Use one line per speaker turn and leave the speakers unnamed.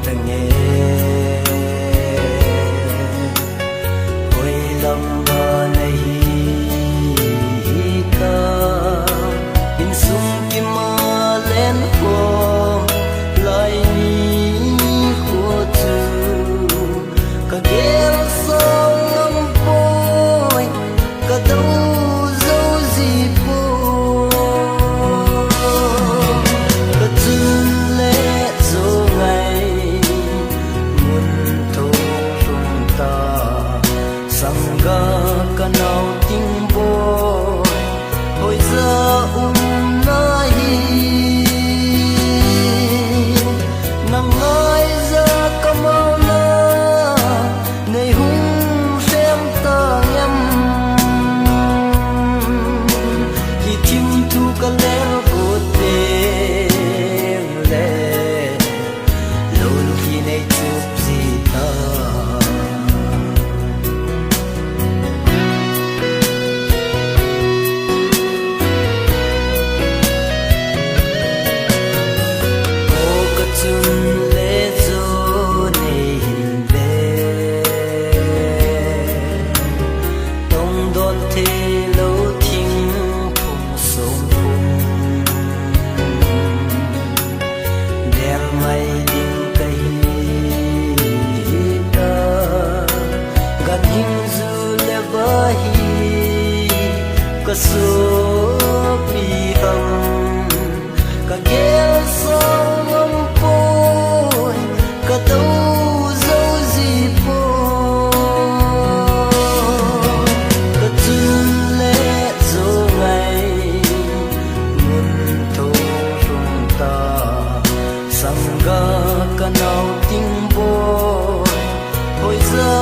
ta nghe hồi lòng ngờ này ta in sung kim ma lên phố lại ni khua tu cả ghé sông ngâm bôi cả đâu dấu gì phố cả chân lệ dấu ngày muôn thô rung ta sang ga cả nào tiếng bôi hồi giờ nang ngai za kamau na nei hung sem ta ngam hi tim tu ka ler ko te le lol ki nei chup si ta ka so pi hang ka gel song ngom poi ka tu zo zi po ka tu le zo ngai mun to rung ta sang ga ka nau ting boy hồi giờ